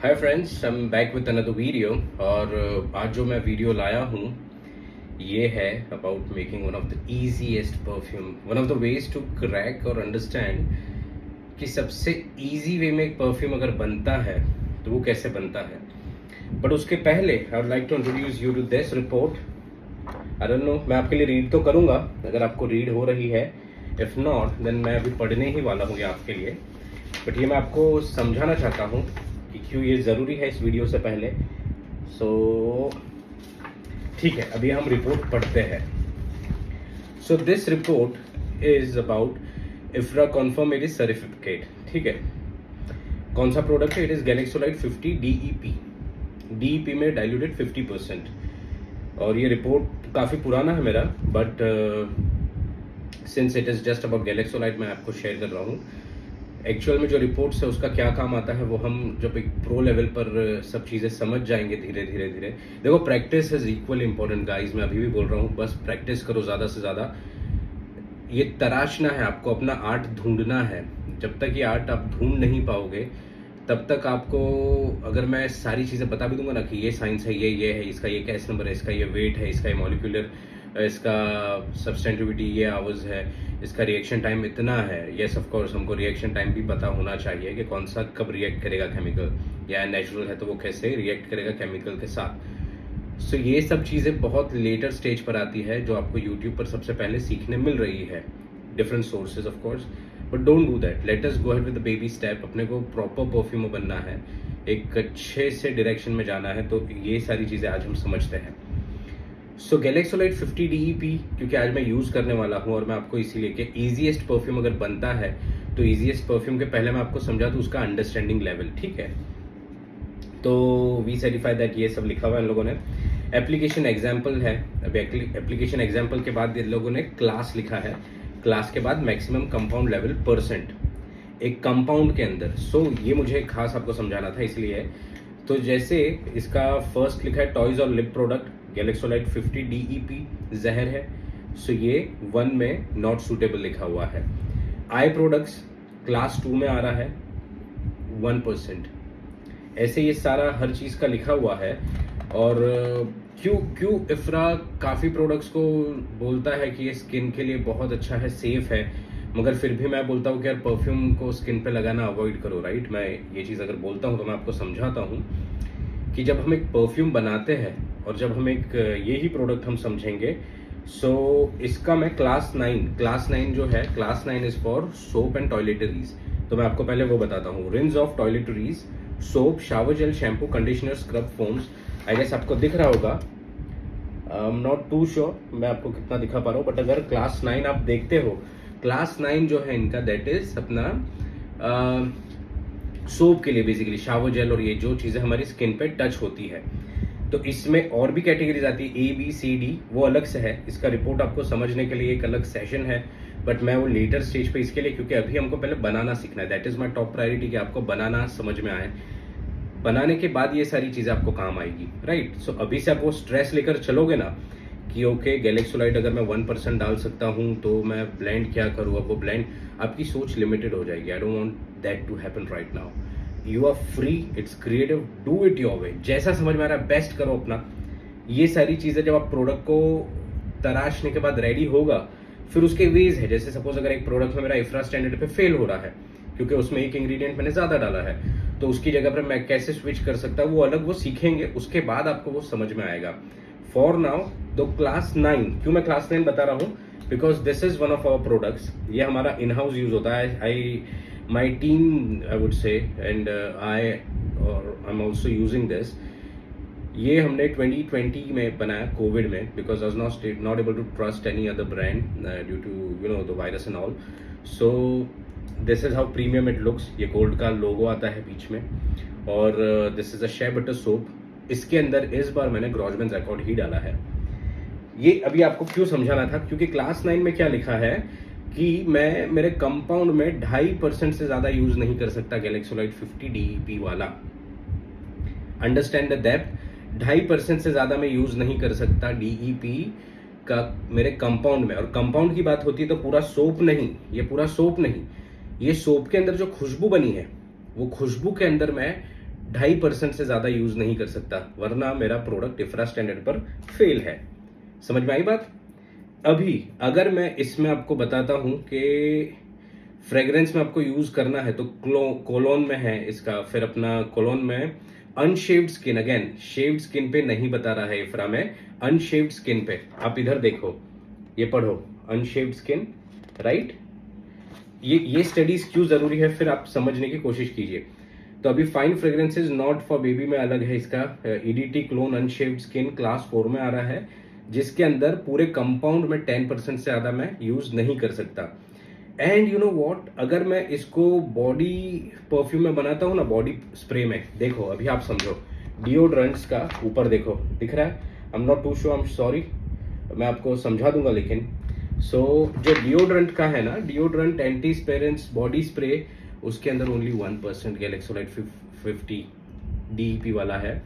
Hi friends, I am back with another video. और आज जो मैं वीडियो लाया हूँ ये है about making one of the easiest perfume, one of the ways to crack और अंडरस्टैंड कि सबसे इजी वे में एक परफ्यूम अगर बनता है तो वो कैसे बनता है। बट उसके पहले I would like to introduce you to this report. I don't know, मैं आपके लिए रीड तो करूँगा अगर आपको रीड हो रही है, इफ़ नॉट देन मैं अभी पढ़ने ही वाला हूँ ये आपके लिए। बट ये मैं आपको समझाना चाहता हूँ कि क्यों ये ज़रूरी है इस वीडियो से पहले। सो ठीक है, अभी हम रिपोर्ट पढ़ते हैं। So this report is about IFRA conformative certificate. ठीक है, कौन सा प्रोडक्ट है? It is galaxolide 50 DEP. DEP में डाइल्यूटेड 50%। और ये रिपोर्ट काफ़ी पुराना है मेरा, but since it is just about galaxolide मैं आपको शेयर कर रहा हूँ। एक्चुअल में जो रिपोर्ट्स है उसका क्या काम आता है वो हम जब एक प्रो लेवल पर सब चीज़ें समझ जाएंगे धीरे धीरे धीरे। देखो, practice is equally important guys, मैं अभी भी बोल रहा हूँ, बस प्रैक्टिस करो ज़्यादा से ज़्यादा। ये तराशना है आपको, अपना आर्ट ढूंढना है। जब तक ये आर्ट आप ढूंढ नहीं पाओगे तब तक आपको, अगर मैं सारी चीज़ें बता भी दूंगा ना कि ये साइंस है, ये है, इसका ये कैस नंबर है, इसका ये वेट है, इसका ये मॉलिक्यूलर, इसका सब्सटेंटिविटी ये आवर्स है, इसका रिएक्शन टाइम इतना है। येस ऑफ कोर्स हमको रिएक्शन टाइम भी पता होना चाहिए कि कौन सा कब रिएक्ट करेगा केमिकल, या नेचुरल है तो वो कैसे रिएक्ट करेगा केमिकल के साथ। सो ये सब चीज़ें बहुत लेटर स्टेज पर आती है जो आपको यूट्यूब पर सबसे पहले सीखने मिल रही है, different sources of course. But don't do that, let us go ahead with the baby step. अपने को प्रॉपर परफ्यूमर बनना है, एक अच्छे से डायरेक्शन में जाना है, तो ये सारी चीज़ें आज हम समझते हैं। सो गैलेक्सोलाइट 50 डीईपी क्योंकि आज मैं यूज़ करने वाला हूँ, और मैं आपको इसीलिए कि ईजीएस्ट परफ्यूम अगर बनता है तो ईजीएस्ट परफ्यूम के पहले मैं आपको समझा दूँ उसका अंडरस्टैंडिंग लेवल। ठीक है, तो वी सर्टिफाई दैट ये सब लिखा हुआ है इन लोगों ने। एप्लीकेशन एग्जाम्पल है, अब एप्लीकेशन एग्जाम्पल के बाद इन लोगों ने क्लास लिखा है, क्लास के बाद मैक्सिमम कंपाउंड लेवल परसेंट एक कंपाउंड के अंदर। सो ये मुझे खास आपको समझाना था इसलिए। तो जैसे इसका फर्स्ट लिखा है टॉयज और लिप प्रोडक्ट, गैलेक्सोलाइट 50 डीईपी जहर है। सो ये 1 में नॉट सूटेबल लिखा हुआ है। आई प्रोडक्ट्स क्लास 2 में आ रहा है 1%। ऐसे ये सारा हर चीज़ का लिखा हुआ है। और क्यों क्यों इफ्रा काफ़ी प्रोडक्ट्स को बोलता है कि ये स्किन के लिए बहुत अच्छा है, सेफ है, मगर फिर भी मैं बोलता हूँ कि यार परफ्यूम को स्किन पे लगाना अवॉइड करो, राइट। मैं ये चीज़ अगर बोलता हूँ तो मैं आपको समझाता हूँ कि जब हम एक परफ्यूम बनाते हैं और जब हम एक ये ही प्रोडक्ट हम समझेंगे। सो इसका मैं क्लास 9 जो है, class 9 is for soap and toiletries. तो मैं आपको पहले वो बताता हूँ। Rinse off toiletries, soap, shower gel, shampoo, conditioner, scrub, foams. I guess आपको दिख रहा होगा, I am not too sure मैं आपको कितना दिखा पा रहा हूँ, बट अगर क्लास 9 आप देखते हो, क्लास 9 जो है इनका दैट इज अपना सोप के लिए बेसिकली शावर जेल और ये जो चीज़ें हमारी स्किन पे टच होती है। तो इसमें और भी कैटेगरीज आती है, ए बी सी डी, वो अलग से है। इसका रिपोर्ट आपको समझने के लिए एक अलग सेशन है, बट मैं वो लेटर स्टेज पे इसके लिए, क्योंकि अभी हमको पहले बनाना सीखना है। That is my top priority कि आपको बनाना समझ में आए, बनाने के बाद ये सारी चीज़ें आपको काम आएगी, राइट। सो अभी से आप वो स्ट्रेस लेकर चलोगे ना कि ओके गैलेक्सोलाइट अगर मैं 1% डाल सकता हूँ तो मैं ब्लेंड क्या करूँ, अब वो ब्लेंड, आपकी सोच लिमिटेड हो जाएगी। I don't want that to happen right now. You are free, it's creative, do it your way, जैसा समझ में आ रहा है बेस्ट करो अपना। ये सारी चीज़ें जब आप प्रोडक्ट को तराशने के बाद रेडी होगा, फिर उसके वेज है। जैसे सपोज अगर एक प्रोडक्ट में मेरा इफ्रा स्टैंडर्ड पे फेल हो रहा है क्योंकि उसमें एक इंग्रेडिएंट मैंने ज़्यादा डाला है, तो उसकी जगह पर मैं कैसे स्विच कर सकता हूँ वो अलग, वो सीखेंगे, उसके बाद आपको वो समझ में आएगा। फॉर नाउ दो क्लास 9, क्यों मैं क्लास 9 बता रहा हूँ, because this is one of our products. ये हमारा इन हाउस यूज होता है। I my team I would say and I am also using this. ये हमने 2020 में बनाया, कोविड में, because I was not able to trust any other brand due to the virus and all. So this is how premium it looks. ये gold का logo आता है बीच में, और दिस इज अ शे बटर सोप। इसके अंदर इस बार मैंने ग्रॉसमैन रिकॉर्ड ही डाला है। ये अभी आपको क्यों समझाना था, क्योंकि क्लास 9 में क्या लिखा है कि मैं मेरे कंपाउंड में 2.5% से ज्यादा यूज नहीं कर सकता गैलेक्सोलाइट 50 डीईपी वाला। अंडरस्टैंड द डेप्थ, 2.5% से ज्यादा मैं यूज नहीं कर सकता डीईपी का मेरे कंपाउंड में। और कंपाउंड की बात होती है तो पूरा सोप नहीं, ये पूरा सोप नहीं, ये सोप के अंदर जो खुशबू बनी है वो खुशबू के अंदर मैं 2.5% से ज़्यादा यूज़ नहीं कर सकता, वरना मेरा प्रोडक्ट इफ्रा स्टैंडर्ड पर फेल है। समझ में आई बात? अभी अगर मैं इसमें आपको बताता हूं कि फ्रेग्रेंस में आपको यूज करना है तो कोलोन में है इसका, फिर अपना कोलोन में अनशेव्ड स्किन, अगेन शेव्ड स्किन पे नहीं बता रहा है इफ्रा में, अनशेव्ड स्किन पे। आप इधर देखो, ये पढ़ो, अनशेव्ड स्किन, राइट। ये स्टडीज क्यों जरूरी है फिर आप समझने की कोशिश कीजिए। तो अभी fine fragrances not for baby में अलग है इसका, ईडीटी क्लोन अनशेव्ड स्किन क्लास 4 में आ रहा है, जिसके अंदर पूरे कंपाउंड में 10% से ज्यादा मैं यूज नहीं कर सकता। एंड यू नो व्हाट, अगर मैं इसको बॉडी परफ्यूम में बनाता हूँ ना, बॉडी स्प्रे में, देखो अभी आप समझो, डिओड्रेंट्स का ऊपर देखो दिख रहा है, I am not too sure, I am sorry, मैं आपको समझा दूंगा। लेकिन जो डिओड्रेंट का है ना, डिओड्रेंट एंटी स्पेरेंस बॉडी स्प्रे, उसके अंदर ओनली 1% गैलेक्सोलाइट 50 डीईपी वाला है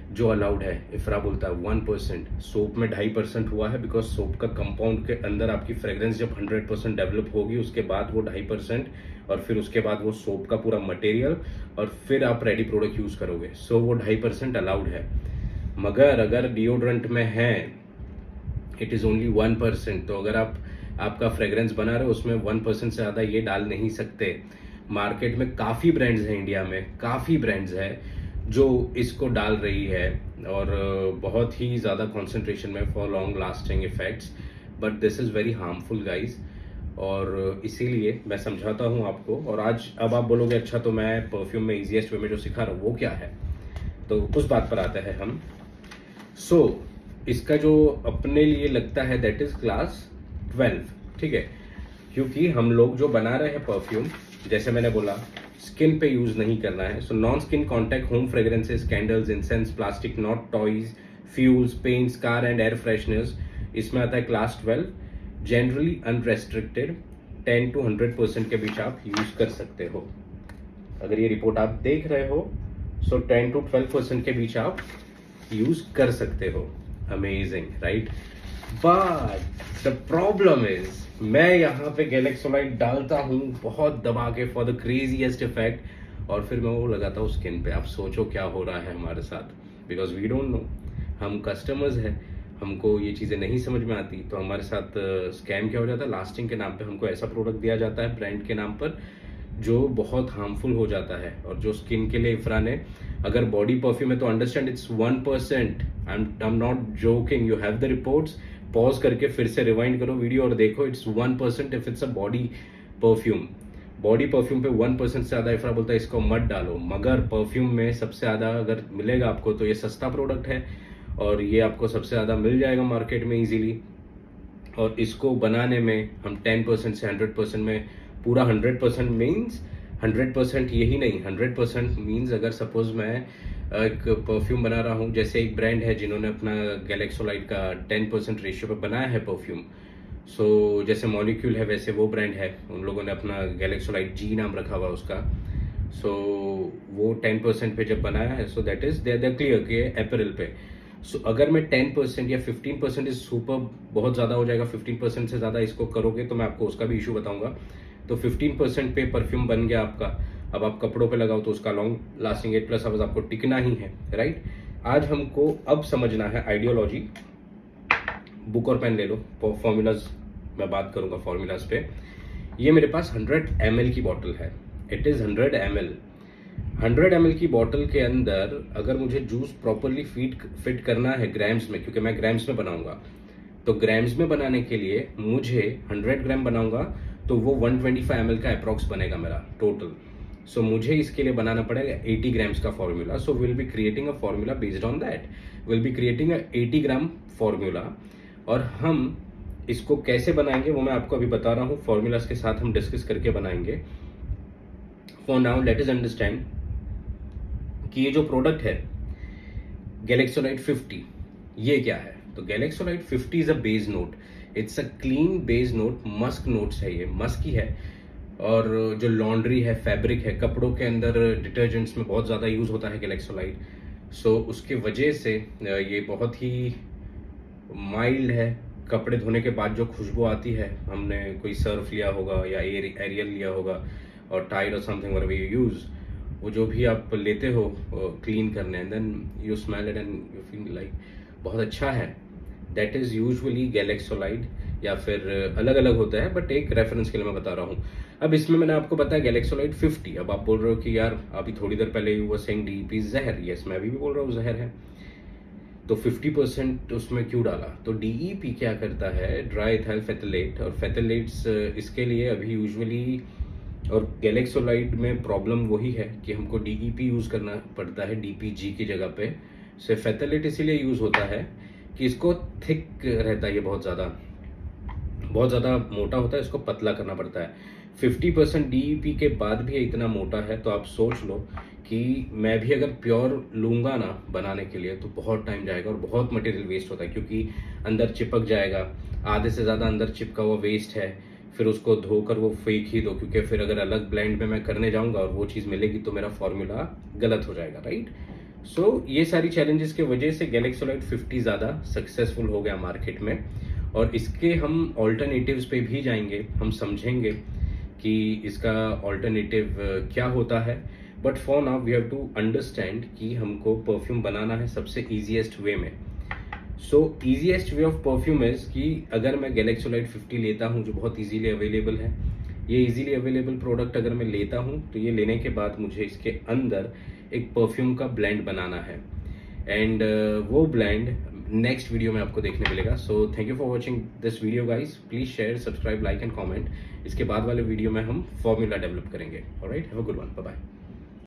जो अलाउड है। इफ्रा बोलता है 1%। सोप में 2.5% हुआ है, बिकॉज सोप का कंपाउंड के अंदर आपकी फ्रेग्रेंस जब 100% डेवलप होगी, उसके बाद वो 2.5%, और फिर उसके बाद वो सोप का पूरा मटेरियल, और फिर आप रेडी प्रोडक्ट यूज करोगे, सो वो 2.5% अलाउड है। मगर अगर डिओड्रेंट में है इट इज ओनली 1%। तो अगर आपका फ्रेग्रेंस बना रहे हो उसमें 1% से ज़्यादा ये डाल नहीं सकते। मार्केट में काफ़ी ब्रांड्स हैं, इंडिया में काफ़ी ब्रांड्स हैं जो इसको डाल रही है, और बहुत ही ज़्यादा कॉन्सेंट्रेशन में for long lasting effects, but this is very harmful guys. और इसीलिए मैं समझाता हूँ आपको। और आज अब आप बोलोगे अच्छा तो मैं परफ्यूम में ईजीएस्ट वे में जो सिखा रहा हूँ वो क्या है, तो उस बात पर आते हैं हम। इसका जो अपने लिए लगता है दैट इज क्लास 12, ठीक है, क्योंकि हम लोग जो बना रहे हैं परफ्यूम, जैसे मैंने बोला स्किन पे यूज नहीं करना है। So non skin contact home fragrances, candles, incense, plastic, not toys, fuels, paints, car and air fresheners, इसमें आता है क्लास 12। जनरली अनरेस्ट्रिक्टेड 10 to 100% के बीच आप यूज कर सकते हो। अगर ये रिपोर्ट आप देख रहे हो, सो 10 to 12% के बीच आप यूज कर सकते हो। Amazing, right? But the problem is मैं यहाँ पे गैलेक्सोलाइट डालता हूँ बहुत दबा के फॉर द क्रेजीएस्ट इफेक्ट, और फिर मैं वो लगाता हूँ स्किन पे। आप सोचो क्या हो रहा है हमारे साथ, बिकॉज वी डोंट नो, हम कस्टमर्स हैं, हमको ये चीज़ें नहीं समझ में आती। तो हमारे साथ स्कैम क्या हो जाता है, लास्टिंग के नाम पे हमको ऐसा प्रोडक्ट दिया जाता है ब्रांड के नाम पर जो बहुत हार्मफुल हो जाता है। और जो स्किन के लिए इफ्रा ने, अगर बॉडी परफ्यूम है तो understand it's 1%, I am not joking, you have the reports, pause करके फिर से रिवाइंड करो वीडियो और देखो, it's 1% if it's a body perfume. Body perfume पे 1% से ज़्यादा इफ्रा बोलता है इसको मत डालो। मगर परफ्यूम में सबसे ज़्यादा अगर मिलेगा आपको तो ये सस्ता प्रोडक्ट है, और ये आपको सबसे ज़्यादा मिल जाएगा मार्केट में इजीली। और इसको बनाने में हम 10% से 100% में, पूरा 100% मीन्स 100% यही नहीं, 100% मीन्स अगर सपोज मैं एक परफ्यूम बना रहा हूँ, जैसे एक ब्रांड है जिन्होंने अपना गैलेक्सोलाइट का 10% रेशियो पे बनाया है परफ्यूम, सो जैसे मॉलिक्यूल है वैसे वो ब्रांड है, उन लोगों ने अपना गैलेक्सोलाइट जी नाम रखा हुआ उसका। सो वो 10% पे जब बनाया है, so that is they clear के अप्रैल पे। सो अगर मैं 10% या 15% इज सुपर, बहुत ज़्यादा हो जाएगा, 15% से ज़्यादा इसको करोगे तो मैं आपको उसका भी इशू बताऊंगा। तो 15% पे परफ्यूम बन गया आपका, अब आप कपड़ों पे लगाओ तो उसका लॉन्ग लास्टिंग 8+ आवर्स आपको टिकना ही है, राइट? आज हमको अब समझना है आइडियोलॉजी। बुक और पेन ले लो, फॉर्मूलाज मैं बात करूंगा फॉर्मूलाज पे। ये मेरे पास 100 ml की बॉटल है, इट इज़ 100 ml। 100 ml की बॉटल के अंदर अगर मुझे जूस प्रॉपरली फिट करना है ग्राम्स में, क्योंकि मैं ग्राम्स में बनाऊंगा, तो ग्राम्स में बनाने के लिए मुझे 100 ग्राम बनाऊंगा तो वो 125 ml का अप्रॉक्स बनेगा मेरा टोटल। सो मुझे इसके लिए बनाना पड़ेगा 80 ग्राम्स का formula. So will be creating a formula based on that, will be creating a 80 gram formula. और हम इसको कैसे बनाएंगे वो मैं आपको अभी बता रहा हूँ, फॉर्मूलाज के साथ हम डिस्कस करके बनाएंगे। For now let us understand कि ये जो प्रोडक्ट है गैलेक्सोलाइट 50, ये क्या है। तो गैलेक्सोलाइट 50 is a base note, it's a clean base note, Musk notes है, ये मस्क ही है। और जो लॉन्ड्री है, फैब्रिक है, कपड़ों के अंदर डिटर्जेंट्स में बहुत ज़्यादा यूज़ होता है गैलेक्सोलाइट। सो उसके वजह से ये बहुत ही माइल्ड है। कपड़े धोने के बाद जो खुशबू आती है, हमने कोई सर्फ लिया होगा या एरियल लिया होगा और टाइड और समथिंग व्हाटएवर यू यूज़, वो जो भी आप लेते हो क्लीन करने, and then you smell it and you feel like बहुत अच्छा है, दैट इज़ यूजुअली गैलेक्सोलाइड, या फिर अलग अलग होता है, बट एक रेफरेंस के लिए मैं बता रहा हूँ। अब इसमें मैंने आपको बताया गैलेक्सोलाइड 50। अब आप बोल रहे हो कि यार अभी थोड़ी देर पहले यू वर सेइंग डीईपी जहर। यस, मैं भी बोल रहा हूँ जहर है, तो 50% उसमें क्यों डाला? तो डीईपी क्या करता है, ड्राई इथाइल फेथलेट, और फेथलेट्स इसके लिए अभी यूजुअली, और गैलेक्सोलाइड में प्रॉब्लम वही है कि हमको डीईपी यूज़ करना पड़ता है डीपीजी की जगह पे। से फेथलेट इसीलिए यूज़ होता है कि इसको थिक रहता है, ये बहुत ज़्यादा मोटा होता है, इसको पतला करना पड़ता है। 50% डीईपी के बाद भी ये इतना मोटा है, तो आप सोच लो कि मैं भी अगर प्योर लूँगा ना बनाने के लिए तो बहुत टाइम जाएगा और बहुत मटेरियल वेस्ट होता है, क्योंकि अंदर चिपक जाएगा, आधे से ज़्यादा अंदर चिपका हुआ वेस्ट है, फिर उसको धोकर वो फेंक ही दो, क्योंकि फिर अगर अलग ब्लेंड में मैं करने जाऊँगा और वो चीज़ मिलेगी तो मेरा फॉर्मूला गलत हो जाएगा, राइट? सो ये सारी चैलेंजेस की वजह से गैलेक्सोलाइड 50 ज़्यादा सक्सेसफुल हो गया मार्केट में, और इसके हम ऑल्टरनेटिव्स पे भी जाएंगे, हम समझेंगे कि इसका ऑल्टरनेटिव क्या होता है। But for now we have to understand कि हमको परफ्यूम बनाना है सबसे ईजीएस्ट वे में। So easiest way of perfume is कि अगर मैं गैलेक्सोलाइड 50 लेता हूँ जो बहुत इजीली अवेलेबल है, ये इजीली अवेलेबल प्रोडक्ट अगर मैं लेता हूँ तो ये लेने के बाद मुझे इसके अंदर एक परफ्यूम का ब्लेंड बनाना है, एंड वो ब्लेंड नेक्स्ट वीडियो में आपको देखने मिलेगा। So thank you for watching this video guys, please share, subscribe, like and comment. इसके बाद वाले वीडियो में हम फॉर्मूला डेवलप करेंगे। Alright, have a good one, bye bye.